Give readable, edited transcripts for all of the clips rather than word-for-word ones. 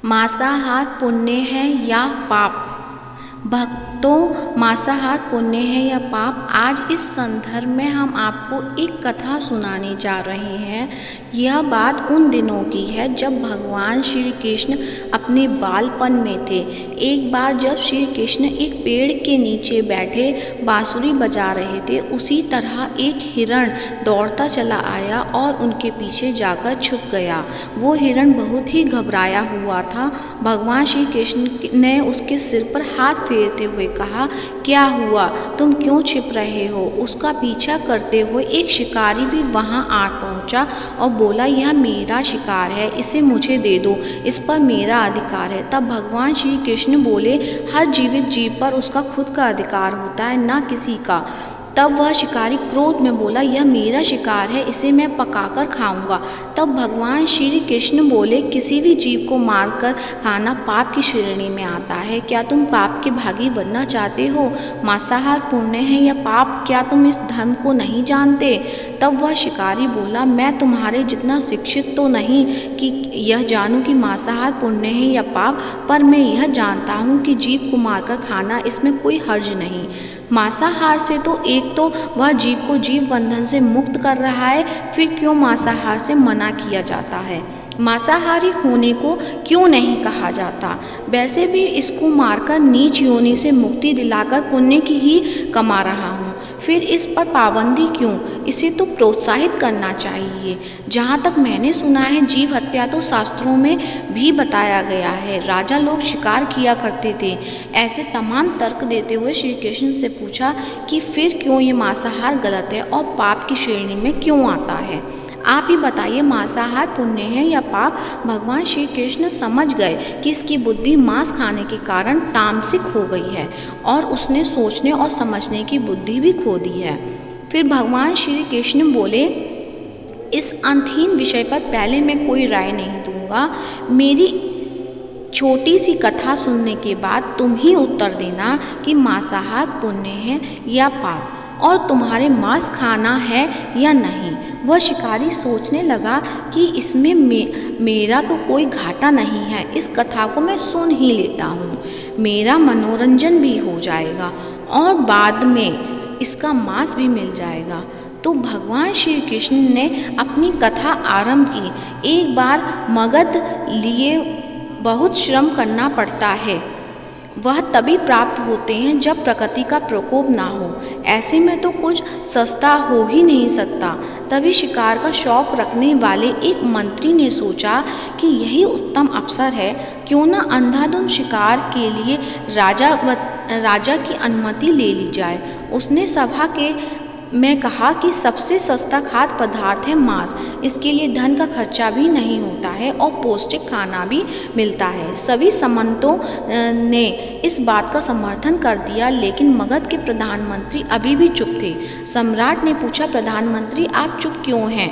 मांसाहार पुण्य है या पाप। भक्तों, मांसाहार पुण्य है या पाप, आज इस संदर्भ में हम आपको एक कथा सुनाने जा रहे हैं। यह बात उन दिनों की है जब भगवान श्री कृष्ण अपने बालपन में थे। एक बार जब श्री कृष्ण एक पेड़ के नीचे बैठे बांसुरी बजा रहे थे, उसी तरह एक हिरण दौड़ता चला आया और उनके पीछे जाकर छुप गया। वो हिरण बहुत ही घबराया हुआ था। भगवान श्री कृष्ण ने उसके सिर पर हाथ फेरते हुए कहा, क्या हुआ, तुम क्यों छिप रहे हो? उसका पीछा करते हुए एक शिकारी भी वहां आ पहुंचा और बोला, यह मेरा शिकार है, इसे मुझे दे दो, इस पर मेरा अधिकार है। तब भगवान श्री कृष्ण बोले, हर जीवित जीव पर उसका खुद का अधिकार होता है, ना किसी का। तब वह शिकारी क्रोध में बोला, यह मेरा शिकार है, इसे मैं पकाकर खाऊंगा। तब भगवान श्री कृष्ण बोले, किसी भी जीव को मारकर खाना पाप की श्रेणी में आता है। क्या तुम पाप के भागी बनना चाहते हो? मांसाहार पुण्य है या पाप, क्या तुम इस धर्म को नहीं जानते? तब वह शिकारी बोला, मैं तुम्हारे जितना शिक्षित तो नहीं कि यह जानूं कि मांसाहार पुण्य है या पाप, पर मैं यह जानता हूँ कि जीव को मारकर खाना, इसमें कोई हर्ज नहीं। मांसाहार से तो एक तो वह जीव को जीव बंधन से मुक्त कर रहा है, फिर क्यों मांसाहार से मना किया जाता है? मांसाहारी होने को क्यों नहीं कहा जाता? वैसे भी इसको मारकर नीच योनि से मुक्ति दिलाकर पुण्य की ही कमा रहा हूँ, फिर इस पर पाबंदी क्यों? इसे तो प्रोत्साहित करना चाहिए। जहाँ तक मैंने सुना है, जीव हत्या तो शास्त्रों में भी बताया गया है। राजा लोग शिकार किया करते थे। ऐसे तमाम तर्क देते हुए श्री कृष्ण से पूछा कि फिर क्यों ये मांसाहार गलत है और पाप की श्रेणी में क्यों आता है? आप ही बताइए, मांसाहार पुण्य है या पाप? भगवान श्री कृष्ण समझ गए कि इसकी बुद्धि मांस खाने के कारण तामसिक हो गई है और उसने सोचने और समझने की बुद्धि भी खो दी है। फिर भगवान श्री कृष्ण बोले, इस अंतहीन विषय पर पहले मैं कोई राय नहीं दूंगा। मेरी छोटी सी कथा सुनने के बाद तुम ही उत्तर देना कि मांसाहार पुण्य है या पाप, और तुम्हारे मांस खाना है या नहीं। वह शिकारी सोचने लगा कि इसमें मेरा तो कोई घाटा नहीं है, इस कथा को मैं सुन ही लेता हूँ, मेरा मनोरंजन भी हो जाएगा और बाद में इसका मांस भी मिल जाएगा। तो भगवान श्री कृष्ण ने अपनी कथा आरंभ की। एक बार मगध लिए बहुत श्रम करना पड़ता है, वह तभी प्राप्त होते हैं जब प्रकृति का प्रकोप ना हो। ऐसे में तो कुछ सस्ता हो ही नहीं सकता। तभी शिकार का शौक रखने वाले एक मंत्री ने सोचा कि यही उत्तम अवसर है, क्यों ना अंधाधुंध शिकार के लिए राजा की अनुमति ले ली जाए। उसने सभा में कहा कि सबसे सस्ता खाद्य पदार्थ है मांस, इसके लिए धन का खर्चा भी नहीं होता है और पौष्टिक खाना भी मिलता है। सभी सामंतों ने इस बात का समर्थन कर दिया, लेकिन मगध के प्रधानमंत्री अभी भी चुप थे। सम्राट ने पूछा, प्रधानमंत्री आप चुप क्यों हैं?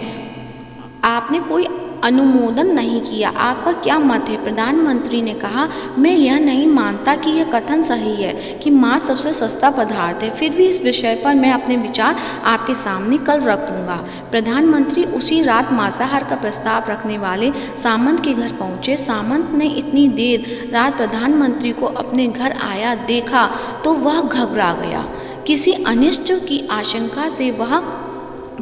आपने कोई अनुमोदन नहीं किया, आपका क्या मत है? प्रधानमंत्री ने कहा, मैं यह नहीं मानता कि यह कथन सही है कि मांस सबसे सस्ता पदार्थ है, फिर भी इस विषय पर मैं अपने विचार आपके सामने कल रखूंगा। प्रधानमंत्री उसी रात मांसाहार का प्रस्ताव रखने वाले सामंत के घर पहुंचे। सामंत ने इतनी देर रात प्रधानमंत्री को अपने घर आया देखा तो वह घबरा गया। किसी अनिष्ट की आशंका से वह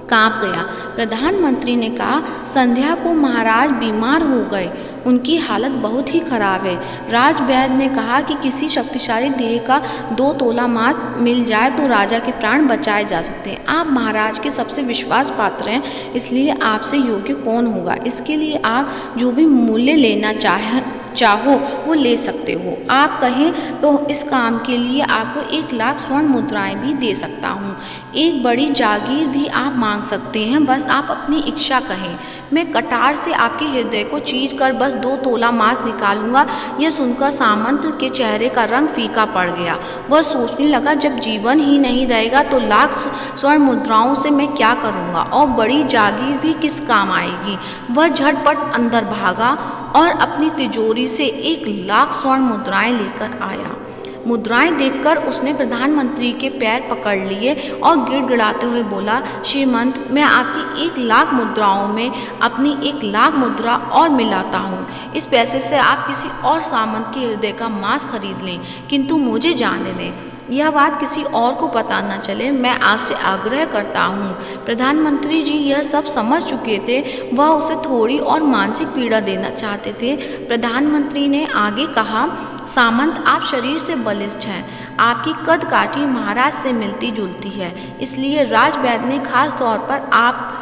कांप गया। प्रधानमंत्री ने कहा, संध्या को महाराज बीमार हो गए, उनकी हालत बहुत ही खराब है। राजवैद्य ने कहा कि किसी शक्तिशाली देह का 2 तोला मांस मिल जाए तो राजा के प्राण बचाए जा सकते हैं। आप महाराज के सबसे विश्वास पात्र हैं, इसलिए आपसे योग्य कौन होगा? इसके लिए आप जो भी मूल्य लेना चाहो वो ले सकते हो। आप कहें तो इस काम के लिए आपको 1 लाख स्वर्ण मुद्राएं भी दे सकता हूँ। एक बड़ी जागीर भी आप मांग सकते हैं, बस आप अपनी इच्छा कहें। मैं कटार से आपके हृदय को चीर कर बस 2 तोला मांस निकालूंगा। यह सुनकर सामंत के चेहरे का रंग फीका पड़ गया। वह सोचने लगा, जब जीवन ही नहीं रहेगा तो लाख स्वर्ण मुद्राओं से मैं क्या करूंगा, और बड़ी जागीर भी किस काम आएगी। वह झटपट अंदर भागा और अपनी तिजोरी से 1 लाख स्वर्ण मुद्राएं लेकर आया। मुद्राएं देखकर उसने प्रधानमंत्री के पैर पकड़ लिए और गिड़गिड़ाते हुए बोला, श्रीमंत, मैं आपकी 1,00,000 मुद्राओं में अपनी 1,00,000 मुद्रा और मिलाता हूँ। इस पैसे से आप किसी और सामंत के हृदय का मांस खरीद लें, किंतु मुझे जाने दें। यह बात किसी और को पता न चले, मैं आपसे आग्रह करता हूँ। प्रधानमंत्री जी यह सब समझ चुके थे। वह उसे थोड़ी और मानसिक पीड़ा देना चाहते थे। प्रधानमंत्री ने आगे कहा, सामंत, आप शरीर से बलिष्ठ हैं, आपकी कद काठी महाराज से मिलती जुलती है, इसलिए राजवैद्य ने खास तौर पर आप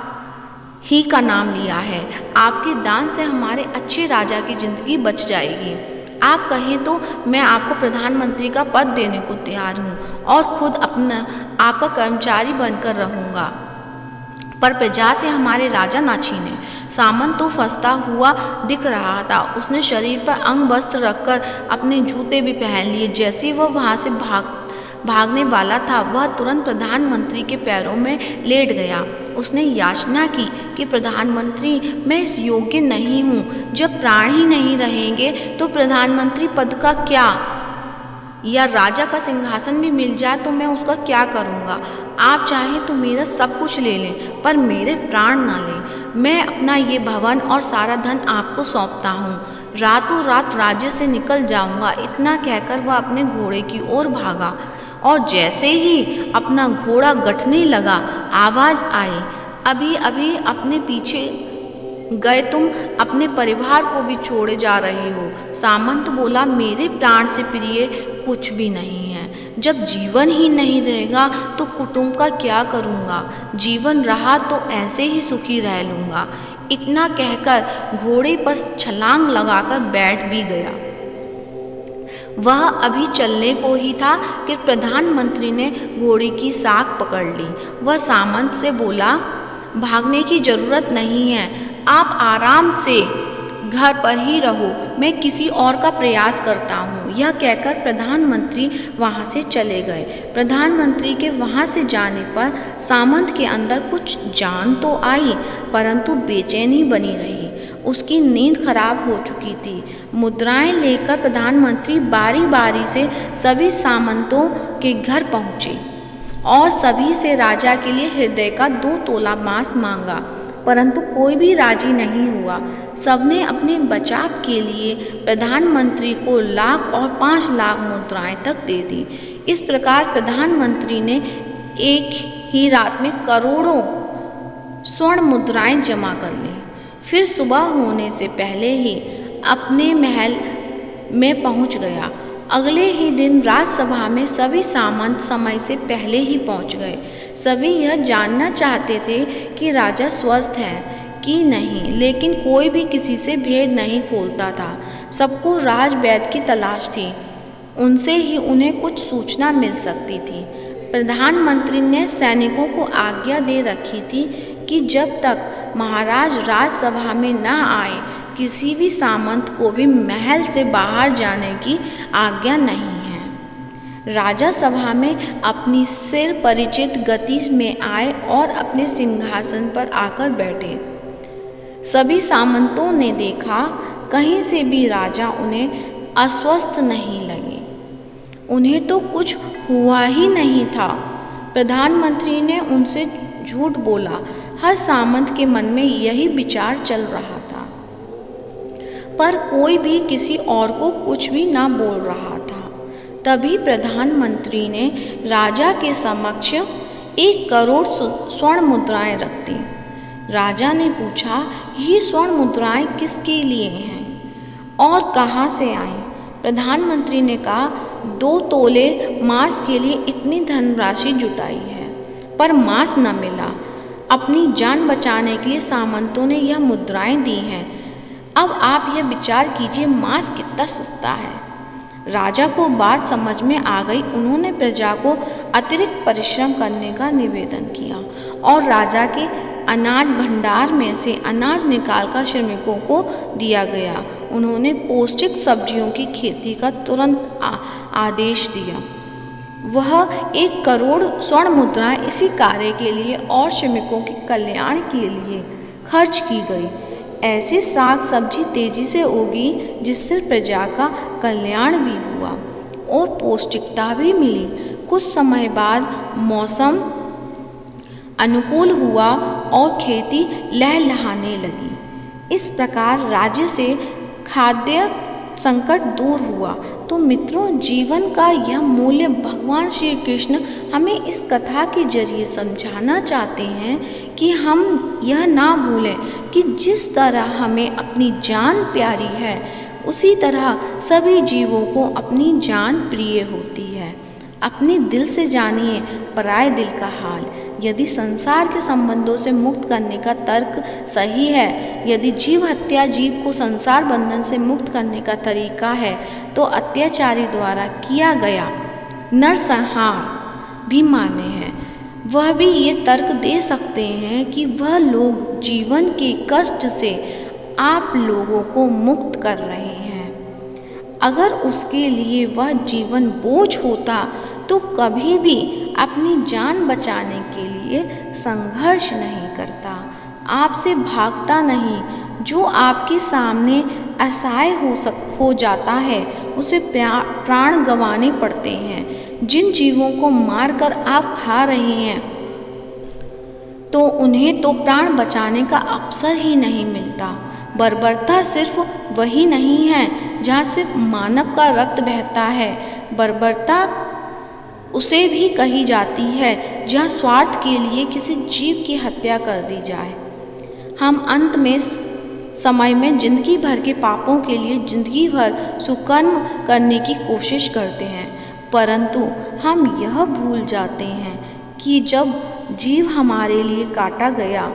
ही का नाम लिया है। आपके दान से हमारे अच्छे राजा की जिंदगी बच जाएगी। आप कहें तो मैं आपको प्रधानमंत्री का पद देने को तैयार हूँ और खुद आपका कर्मचारी बनकर रहूँगा, पर प्रजा से हमारे राजा ना छीने। सामंत तो फंसता हुआ दिख रहा था। उसने शरीर पर अंग वस्त्र रखकर अपने जूते भी पहन लिए। जैसे ही वह वहाँ से भागने वाला था, वह तुरंत प्रधानमंत्री के पैरों में लेट गया। उसने याचना की कि प्रधानमंत्री, मैं इस योग्य नहीं हूँ। जब प्राण ही नहीं रहेंगे तो प्रधानमंत्री पद का क्या, या राजा का सिंहासन भी मिल जाए तो मैं उसका क्या करूँगा। आप चाहें तो मेरा सब कुछ ले लें, पर मेरे प्राण ना लें। मैं अपना ये भवन और सारा धन आपको सौंपता हूँ। रातों रात राज्य से निकल जाऊँगा। इतना कहकर वह अपने घोड़े की ओर भागा और जैसे ही अपना घोड़ा गठने लगा, आवाज़ आई, अभी अभी अपने पीछे गए तुम अपने परिवार को भी छोड़े जा रहे हो। सामंत बोला, मेरे प्राण से प्रिय कुछ भी नहीं है। जब जीवन ही नहीं रहेगा तो कुटुंब का क्या करूँगा। जीवन रहा तो ऐसे ही सुखी रह लूँगा। इतना कहकर घोड़े पर छलांग लगाकर बैठ भी गया। वह अभी चलने को ही था कि प्रधानमंत्री ने घोड़े की साख पकड़ ली। वह सामंत से बोला, भागने की जरूरत नहीं है, आप आराम से घर पर ही रहो, मैं किसी और का प्रयास करता हूँ। यह कहकर प्रधानमंत्री वहाँ से चले गए। प्रधानमंत्री के वहाँ से जाने पर सामंत के अंदर कुछ जान तो आई, परंतु बेचैनी बनी रही। उसकी नींद खराब हो चुकी थी। मुद्राएं लेकर प्रधानमंत्री बारी बारी से सभी सामंतों के घर पहुँचे और सभी से राजा के लिए हृदय का 2 तोला मांस मांगा, परंतु कोई भी राजी नहीं हुआ। सबने अपने बचाव के लिए प्रधानमंत्री को 1,00,000 और 5,00,000 मुद्राएं तक दे दी। इस प्रकार प्रधानमंत्री ने एक ही रात में करोड़ों स्वर्ण मुद्राएं जमा कर ली। फिर सुबह होने से पहले ही अपने महल में पहुंच गया। अगले ही दिन राजसभा में सभी सामंत समय से पहले ही पहुंच गए। सभी यह जानना चाहते थे कि राजा स्वस्थ है कि नहीं, लेकिन कोई भी किसी से भेद नहीं खोलता था। सबको राजवैद्य की तलाश थी, उनसे ही उन्हें कुछ सूचना मिल सकती थी। प्रधानमंत्री ने सैनिकों को आज्ञा दे रखी थी कि जब तक महाराज राजसभा में न आए, किसी भी सामंत को भी महल से बाहर जाने की आज्ञा नहीं है। राजा सभा में अपनी सिर परिचित गति में आए और अपने सिंहासन पर आकर बैठे। सभी सामंतों ने देखा, कहीं से भी राजा उन्हें अस्वस्थ नहीं लगे। उन्हें तो कुछ हुआ ही नहीं था। प्रधानमंत्री ने उनसे झूठ बोला। हर सामंत के मन में यही विचार चल रहा था, पर कोई भी किसी और को कुछ भी ना बोल रहा था। तभी प्रधानमंत्री ने राजा के समक्ष 1 करोड़ स्वर्ण मुद्राएं रख दी। राजा ने पूछा, ये स्वर्ण मुद्राएं किसके लिए हैं और कहाँ से आईं? प्रधानमंत्री ने कहा, 2 तोले मांस के लिए इतनी धनराशि जुटाई है, पर मांस न मिला। अपनी जान बचाने के लिए सामंतों ने यह मुद्राएं दी हैं। अब आप यह विचार कीजिए, मांस कितना सस्ता है। राजा को बात समझ में आ गई। उन्होंने प्रजा को अतिरिक्त परिश्रम करने का निवेदन किया और राजा के अनाज भंडार में से अनाज निकालकर श्रमिकों को दिया गया। उन्होंने पौष्टिक सब्जियों की खेती का तुरंत आदेश दिया। वह 1 करोड़ स्वर्ण मुद्राएं इसी कार्य के लिए और श्रमिकों के कल्याण के लिए खर्च की गई। ऐसी साग सब्जी तेजी से उगी जिससे प्रजा का कल्याण भी हुआ। और पौष्टिकता भी मिली। कुछ समय बाद मौसम अनुकूल हुआ और खेती लहलहाने लगी। इस प्रकार राज्य से खाद्य संकट दूर हुआ। तो मित्रों, जीवन का यह मूल्य भगवान श्री कृष्ण हमें इस कथा के जरिए समझाना चाहते हैं कि हम यह ना भूलें कि जिस तरह हमें अपनी जान प्यारी है, उसी तरह सभी जीवों को अपनी जान प्रिय होती है। अपने दिल से जानिए पराये दिल का हाल। यदि संसार के संबंधों से मुक्त करने का तर्क सही है, यदि जीव हत्या जीव को संसार बंधन से मुक्त करने का तरीका है, तो अत्याचारी द्वारा किया गया नरसंहार भी मान्य है। वह भी ये तर्क दे सकते हैं कि वह लोग जीवन के कष्ट से आप लोगों को मुक्त कर रहे हैं। अगर उसके लिए वह जीवन बोझ होता तो कभी भी अपनी जान बचाने के लिए संघर्ष नहीं करता, आपसे भागता नहीं। जो आपके सामने असहाय हो जाता है, उसे प्राण गंवाने पड़ते हैं। जिन जीवों को मारकर आप खा रहे हैं, तो उन्हें तो प्राण बचाने का अवसर ही नहीं मिलता। बर्बरता सिर्फ वही नहीं है जहाँ सिर्फ मानव का रक्त बहता है। बर्बरता उसे भी कही जाती है जहाँ स्वार्थ के लिए किसी जीव की हत्या कर दी जाए। हम अंत में समय में जिंदगी भर के पापों के लिए जिंदगी भर सुकर्म करने की कोशिश करते हैं, परंतु हम यह भूल जाते हैं कि जब जीव हमारे लिए काटा गया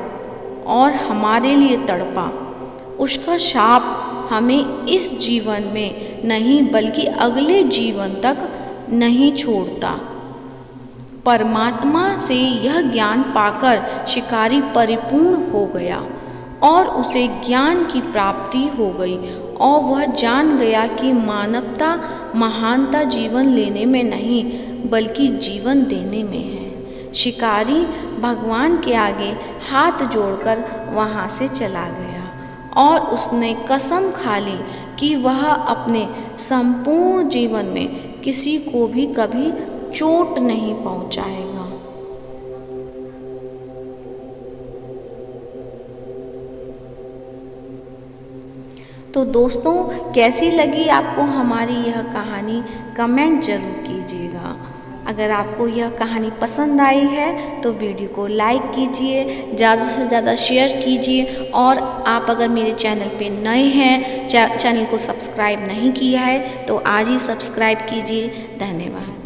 और हमारे लिए तड़पा, उसका शाप हमें इस जीवन में नहीं बल्कि अगले जीवन तक नहीं छोड़ता। परमात्मा से यह ज्ञान पाकर शिकारी परिपूर्ण हो गया और उसे ज्ञान की प्राप्ति हो गई और वह जान गया कि मानवता महानता जीवन लेने में नहीं बल्कि जीवन देने में है। शिकारी भगवान के आगे हाथ जोड़कर वहाँ से चला गया और उसने कसम खा ली कि वह अपने संपूर्ण जीवन में किसी को भी कभी चोट नहीं पहुंचाएगा। तो दोस्तों, कैसी लगी आपको हमारी यह कहानी, कमेंट जरूर कीजिएगा। अगर आपको यह कहानी पसंद आई है तो वीडियो को लाइक कीजिए, ज़्यादा से ज़्यादा शेयर कीजिए और आप अगर मेरे चैनल पे नए हैं, चैनल को सब्सक्राइब नहीं किया है तो आज ही सब्सक्राइब कीजिए। धन्यवाद।